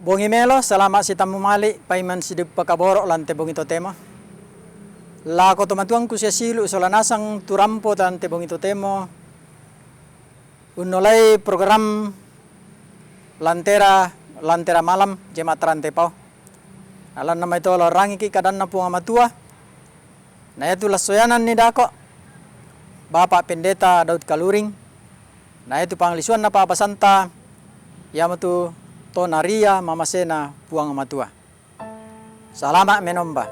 Bongi melo, salamat si tamu mali, paiman si pagkaborok lante bong ito tema. Lako tumatuang ko siya silu, solanasang turampo tante bong ito temo. Unolay program lantera malam, jema trante pao. Alam nama itu orang iki kadan na punga matua. Na itu lasoyanan ni dako. Bapak Pendeta Daud Kaluring. Na itu panglisuan na papasanta. Yamatu Tonaria Mamasena Puang Matua. Salamat menomba.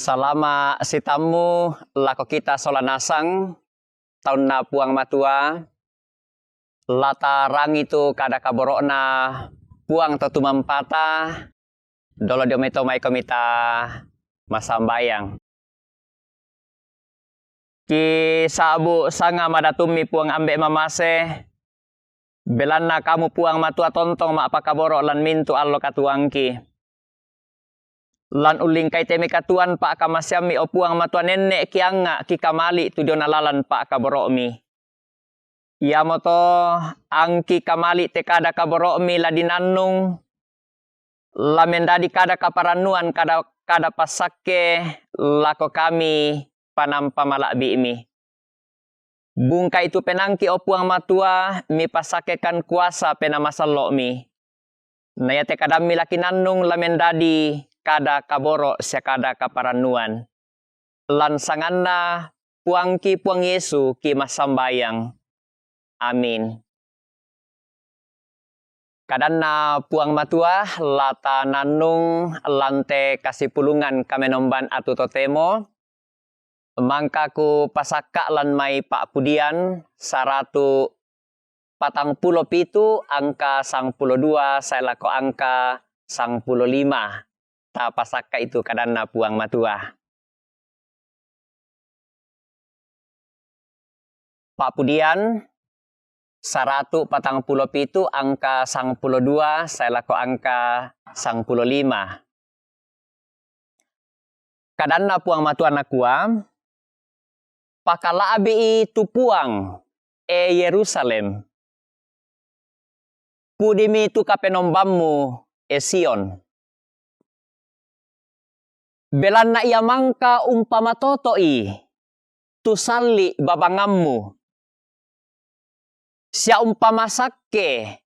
Salama si tamu lako kita solanasang tahun na puang matua latarang itu kada kaborokna puang totu mampata dolo diometo mai komita masambayang ki sabu sanga madatumi puang ambek mamase belanna kamu puang matua tontong ma pakaborok lan mintu allo katuangki lan uling kai teme katuan pak kamasyami opuang matua nenek kianga ki kamali tu diona lalan pak kaborokmi. Ya moto angki kamali te kada kaborokmi la dinannung la mendadi kada kaparanuan kada pasake lako kami panampa malakbi mi. Bungka itu penangki opuang matua mi pasakekan kuasa penamasalo mi. Naya te kadami laki nannung la mendadi kada kaboro sia kada kaparanuan. Lansanganna puangki puang Yesu ki masambayang. Amin. Kadanna puang matua lata nanung lante kasih pulungan kamenomban atu totemo. Mangkaku pasaka lan mai Pak Pudian 147 angka 92 saya lako angka 95. Ta pasaka itu kadanna puang matua. Pak Pudian 147 angka 92 saya lako angka 95. Kadanna puang matua nakua pakalaabi itu puang Yerusalem. Pudimi tu kapenombammu Sion. Belanna ia mangka umpama totoi tu sali babangammu. Sia umpama sakke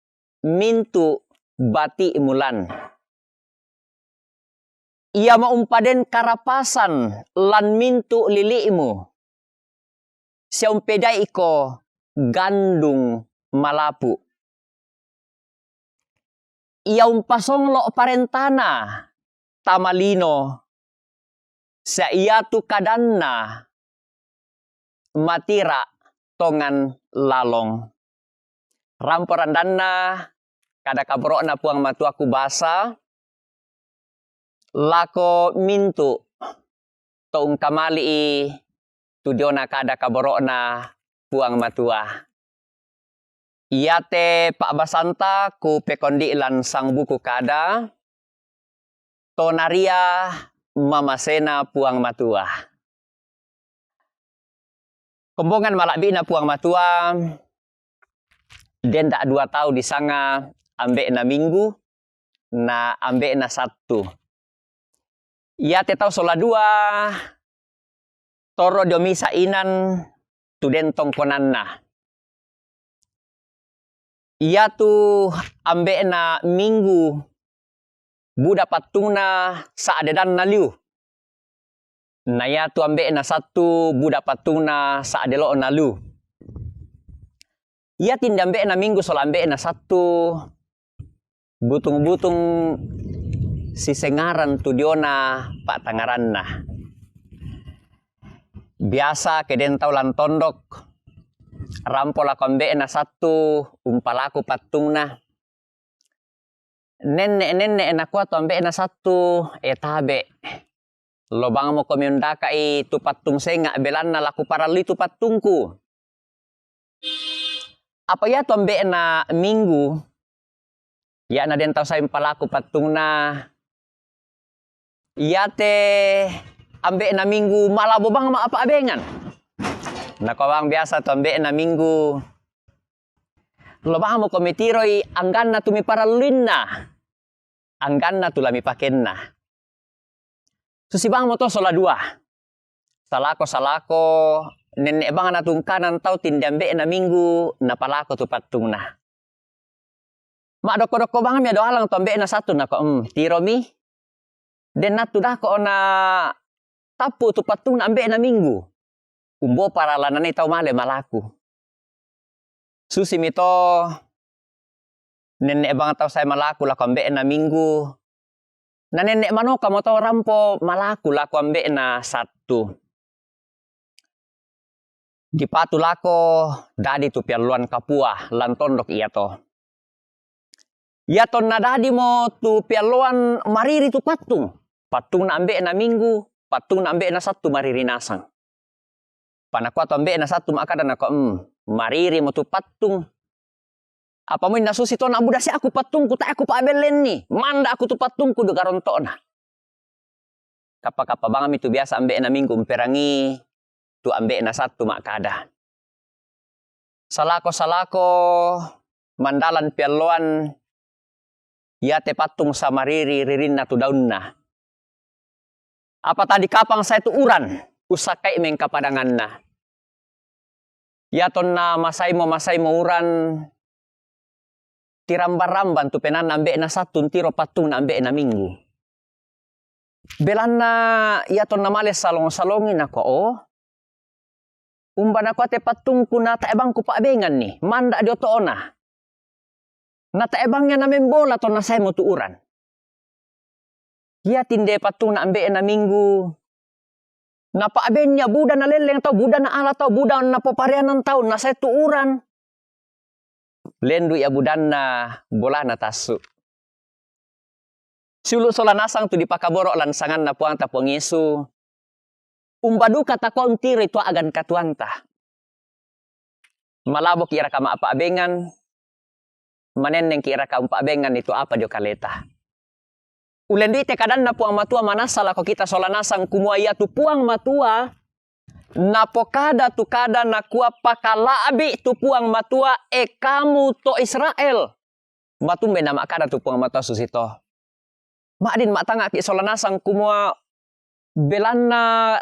mintu bati imulan. Ia maumpaden karapasan lan mintu liliimu. Sia umpedai iko gandung malapu. Ia umpasonglo parentana tamalino. Sia ia tu kadanna matira tongan lalong. Ramporandanna kada kaborona puang matuaku basa lako mintu to ungkamali i tudiona kada kaborona puang matua. Iate Pak Basanta ku pekondi lan sang buku kada tonaria mamasena puang matua. Kombongan malakbina puang matua den tak 2 tahun di sanga ambek na minggu na ambek na Sabtu. Ia te tau sola 2 toro domisa inan tu den tongkonanna. Ia tu ambek na minggu buda patungna saadedan na liu. Na ia tu ambek na Sabtu buda patungna saadelo na liu. Ia tinda ambek na minggu sola ambek na Sabtu butung-butung si sengaran tu diona Pak Tangaranna. Biasa keden tau lan tondok rampola ambek na Sabtu umpalaku patungna. Nenek-nenek na kuat ambek na Sabtu etabe. Lobang mo komiundaka i tu patung senga belanna laku parali tu patungku. Apa ya tu ambek na minggu ya na den tau sa impalaku patungna. Ya te ambek na minggu malah bobang ma apa abengan. Na kawang biasa tu ambek na minggu. Lobang mo komitiroi angganna tu mi paralinna. Angganna tu lami pakenna. Susibang mo to sola 2. Salako nenek bang na tung kanan tau tindambe na minggu na palako tu patungna. Mak doko-doko bang mi doalang tu ambek na Sabtu na ko tiro mi. Den natu dah ko na tapu tu patung na ambek na minggu. Umbo para lanane tau male malaku. Susi mi to nenek bang tau saya malaku lako ambek na minggu. Na nenek manoka mo tau rampo malaku lako ambek na Sabtu. Di patu lako dadi tu pialuan kapua lan tondok iya to. Iya to na dadi mo tu pialuan mariri tu patung. Patung na ambek na minggu, patung na ambek na Sabtu mariri nasang. Panakwa to ambek na Sabtu makada na ko mariri mo tu patung. Apa mo nasusi to na buda si aku patungku tak aku pa abelen ni. Manda aku tu patungku do garonto na. Kapa-kapa bangam itu biasa ambek na minggu memperangi tu ambek na Sabtu makada. Salako-salako mandalan pialuan ya te patung samariri ririnna tu daunna. Apa tadi kapang saya tu uran usakai mengkapadanganna. Ya tonna masai mo uran tirambar-ramban tu penan ambek na Sabtu tiro patung na ambek na minggu. Belanna ya tonna males salong-salongin ako Umban ako ate patungku na taebangku pa abengan ni. Manda di oto ona. Na taebangnya na membola to na saya mo tuuran. Ya tinde patung na ambe na minggu. Na pa abenya buda na leleng tau, buda na ala tau, buda na poparianan tau, na saya tuuran. Lendu ya budan na bola na tasu. Siulu sola nasang tu di pakaborok lansangan na puang tapuang Yesu. Umbadu kata kontir itu agan katuanta. Malabok kira kama apa abengan. Maneneng kira kama apa abengan itu apa dio kaleta. Ulendi te kadan na puang matua manasala ko kita sola nasang kumua ia tu puang matua. Napokada tu kada na kuwa pakalaabi tu puang matua kamu to Israel. Matumbe na makada tu puang matua susito. Maadin matanga ki sola nasang kumua belana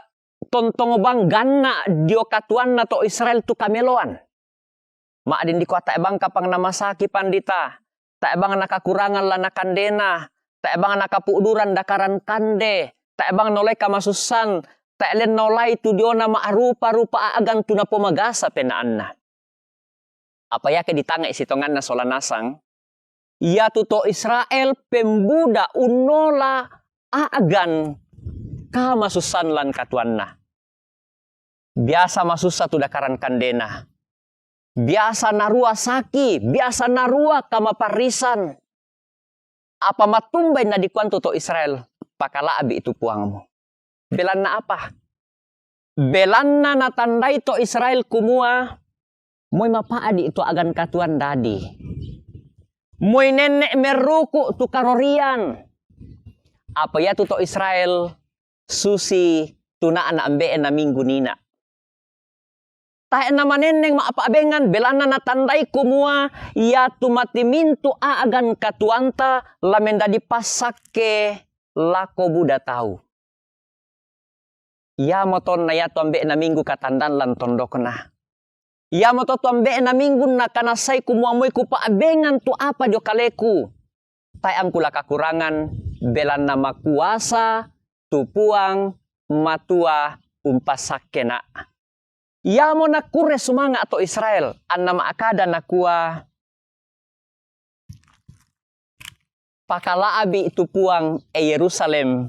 tontong bang ganna dio katuan na to Israel tu kameloan. Maadin di kota ebang kapang namasaki pandita. Ta ebang nakakurangan la nakandena. Ta ebang nakapuuduran dakaran kande. Ta ebang nolay kamasusan. Ta elen nolay tu dio na maarupa-rupa aagan tu na pumagasa penaan na. Apa ya ke ditanga isitongan na solanasang? Ya tu to Israel pembuda unola aagan kamasusan lan katuan na. Biasa masusa tu dakaran kandena. Biasa narua saki, biasa narua kamaparisan. Apa matumbay na dikuan to Israel, pakalaabi itu puangmu. Belan na apa? Belan na natandai to Israel kumua, moy mapaadi itu agan katuan dadi. Moy nenek meruku tu karorian. Apa ya tu to Israel, susi tunaan ambeen na minggu nina. Tae na maneneng maapaabengan belana natandai kumua ya tumatimintu aagan katuanta lamenda dipasake lako buda tau. Ya moton na ya tuambe na minggu katandan lan tondok na. Ya moton tuambe na minggu na kanasay kumua moy kupaabengan tu apa dio kaleku. Tae ang kula kakurangan belan na makuasa tupuang matua umpasake na. Ya mo nakure sumanga ato Israel. An nama akada nakua. Pakalaabi itu puang Yerusalem.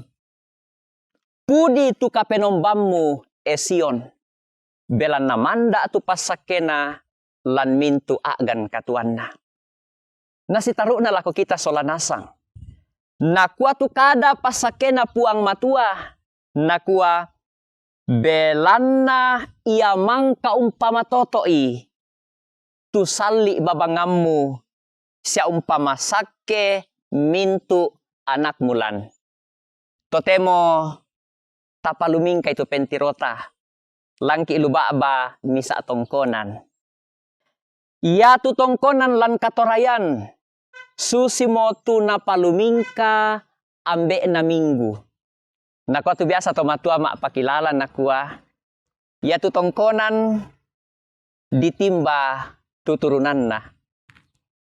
Pudi tu kapenombammu Sion. Belan namanda tu pasakena lan mintu agan katuanna. Nasitaru na lako kita solanasang. Nakua tu kada pasakena puang matua. Nakua. Belanna ia mangka umpama totoi tu sali babangammu sia umpama sake mintu anak mulan. Totemo tapalumingka itu pentirota langki ilubaba misa tongkonan. Ia tu tongkonan lan katorayan susimo tu napalumingka ambe na minggu. Nakua tu biasa to matua mak pakilala nakua. Ya tu tongkonan ditimba tuturunan na.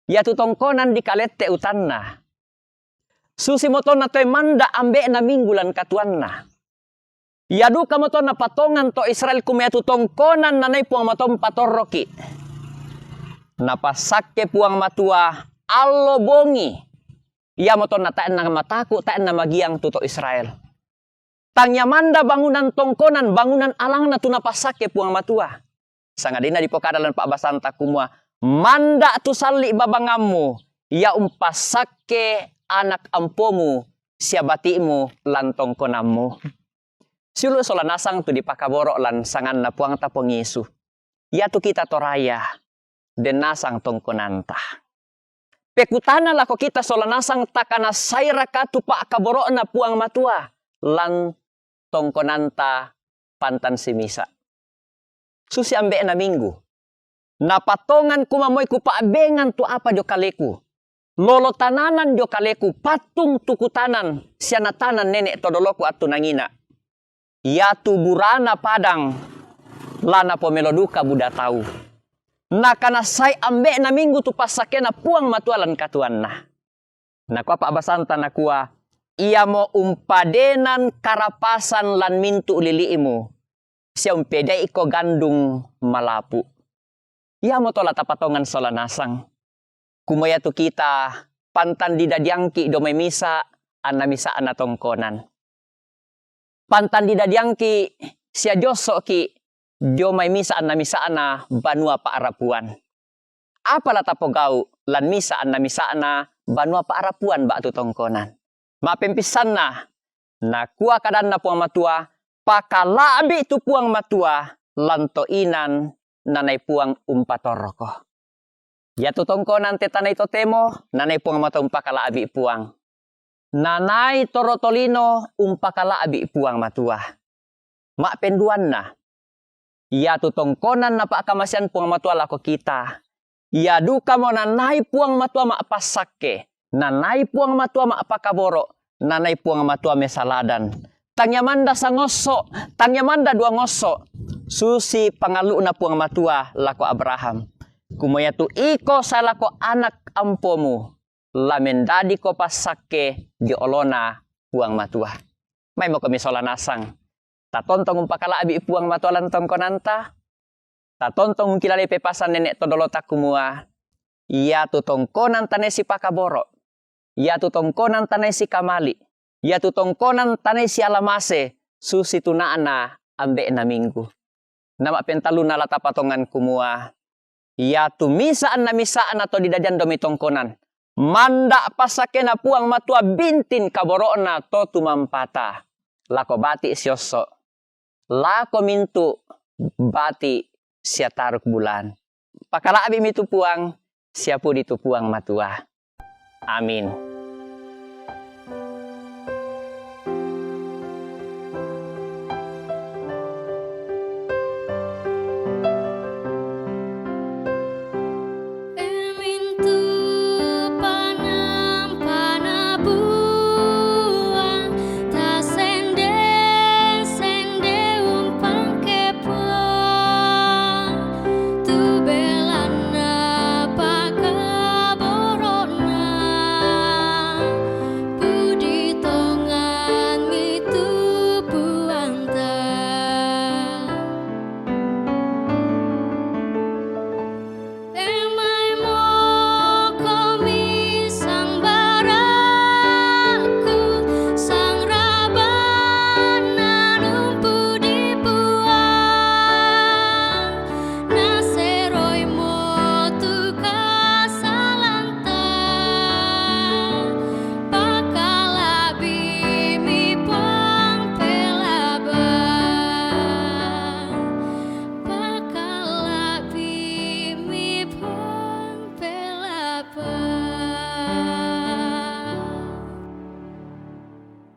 Ya tu tongkonan dikalete utan na. Susi moton na to'y manda ambe na minggulan katuan na. Ya duka moton na patongan to Israel kumaya tu tongkonan nanay puang matom patorroki. Napasake puang matua allo bongi. Ya moton na taan na mataku taan na magiang tuto Israel. Tangnya manda bangunan tongkonan, bangunan alang na tunapasake puang matua. Sangadina di pokadalan Pak Basanta kumua. Manda tu sali babangammu. Ya umpasake anak ampomu. Siabatimu lan tongkonammu. Siulu solanasang tu di pakaborok lan sangan na puang tapong Yesu. Ya tu kita toraya. Den nasang tongkonanta. Pekutana lako kita solanasang takana sayraka tu pak kaborok na puang matua. Lan tongkonanta pantan simisa. Susi ambe na minggu. Napatongan kumamoy kupaabengan tu apa dio kaleku. Lolo tananan dio kaleku. Patung tukutanan. Sianatanan nenek todoloku atu nangina. Ya tu burana padang. Lana pomeloduka buda tau. Nakana say ambe na minggu tu pasakena puang matualan katuan na. Nakua Pak Basanta nakua. Ia mo umpadenan karapasan lan mintu liliimu. Siya umpedai ko gandung malapu. Ia mo tola tapatongan solanasang. Kumaya tu kita pantan didadiangki do may misa ana misa ana tongkonan. Pantan didadiangki siya Diyoso ki do may misa ana banua paarapuan. Apa latapogau lan misa ana banua paarapuan ba tu tongkonan. Mapempisan na kuah kadan na puang matua, pakalabi tu puang matua, lantoinan nanay puang umpatoroko. Ya tu tongkonan tetanay totemo, nanay puang matua umpakalabi puang. Nanay torotolino umpakalabi puang matua. Mapenduan na. Ya tu tongkonan na paakamasian puang matua lako kita. Ya duka mo nanay puang matua maapasake. Nanay puang matua maapakaboro. Nanay puang matua mesaladan. Tangyamanda sa ngoso, tangyamanda dua ngoso. Susi pangalu na puang matua lako Abraham. Kumaya tu iko sa lako anak ampomu. Lamendadi ko pasake di olona puang matua. May mo kami solanasang. Tatontong umpakalaabi puang matua lantong konanta. Tatontong kilali pepasan nenek todolota kumua. Ia tutongkonan tanesi pakaboro. Ia tutongkonan tanesi kamali. Ia tutongkonan tanesi alamase. Susi tunaana ambe na minggu. Nama pentaluna lata patongan kumua. Ia tumisaan na misaan atau didadian domi tongkonan. Manda pasake na puang matua bintin kaborona to tumampata. Lako bati sioso. Lako mintu bati sia taruk bulan. Pakala abi mitu puang siapu ditu puang matua. Amin.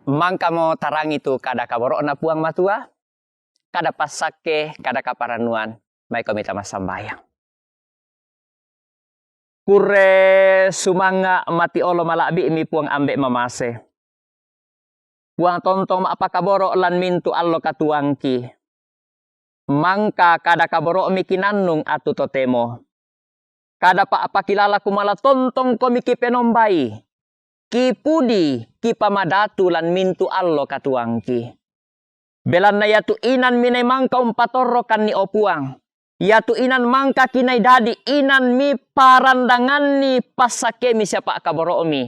Mangka mo tarang itu kada kaboro na puang matua, kada pasake, kada kaparanuan, may komita masambayang. Kure sumanga mati olo malabi mi puang ambe mamase. Puang tontong maapakaboro lan mintu allo katuangki. Mangka kada kaboro mi kinanung atu totemo. Kada pa apakilala kumala tontong komiki penombai. Ki pudi, ki pamadatu lan mintu allo katuangki. Belan na yatu inan minay mangka umpatoro kan ni opuang. Yatu inan mangka kinay dadi inan mi parandangan ni pasake mi siapa kaboro mi.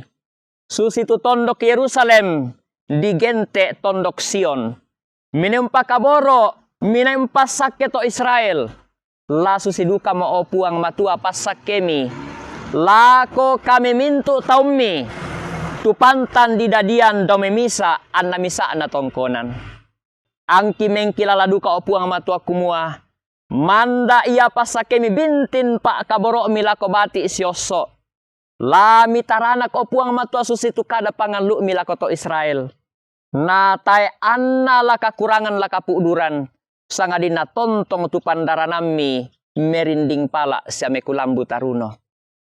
Susitu tondok Yerusalem digente tondok Sion. Minay umpakaboro, minay umpasake to Israel. La susiduka mo opuang matua pasake mi. Lako kami mintu taumi. Tupantan di dadian domemisa anamisa anatongkonan. Ang kimeng kilala duka opuang matua kumua. Manda ia pasake mi bintin pa kaboro mi lako bati isioso. Lami taranak opuang matua susitu kada pangalu mi lako to Israel. Natai anna laka kurangan laka puuduran. Sangadina tontong tu pandaranami merinding pala siame kulambu taruno.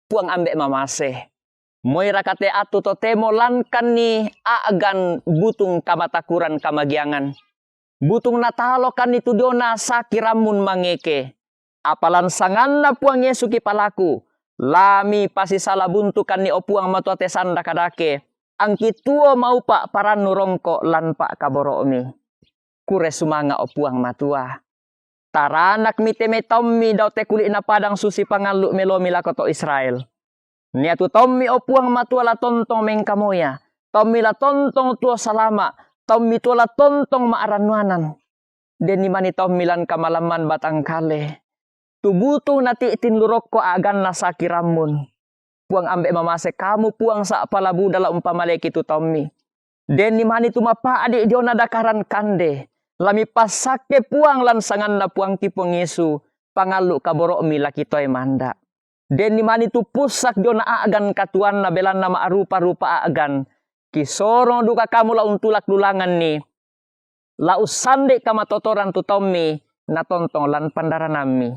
Puang ambek mamase. Moira kate atu totemo lankan ni aagan butung kamatakuran kamagiangan. Butung natalo kan itu dona sakiramun mangeke. Apalan sangan na puang Yesu ki palaku. Lami pasi salah buntukan ni opuang matua tesanda kadake. Ang kituo mau pak paran nurongko lan pak kaboro mi. Kure sumanga opuang matua. Taranak miteme tommi daw te kulit na padang susi pangalu melomi lakoto Israel. Nia tu tommi opuang matua la tontong mengkamoya. Tommi la tontong tua salama. Tommi tua la tontong maaranuanan. Deni mani tommi lan kamalaman batang kale. Tubutu nati itin lurokko agan na sakiramun. Puang ambek mamase kamu puang sa palabu dala umpamaleki tu tommi. Deni mani tu mapa adik diona dakaran kande. Lami pasake puang lan sangan na puang tipong Yesu. Pangalu kaboro mi laki toy manda. Den ni mani tu pusak jona agan katuan na belan nama arupa-rupa agan. Kisorong duka kamu la untulak lulangan ni. La usande kama totoran tu tommi na tontong lan pandaranami.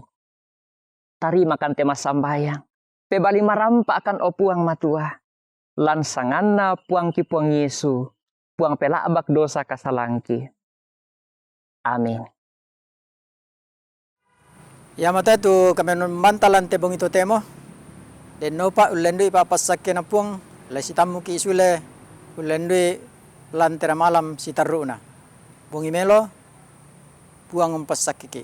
Tarima kan tema sambayang. Pebali marampa akan opuang matua. Lan sanganna puang kipuang Yesu. puang pelabak dosa kasalangki. Amin. Ya mata tu kami bantalan tebong itu temo. Den no pa ulendu ipapasakke na puang tamu ki isule ulendu lantera malam sitaruna. Bungi melo puang umpasakke ki.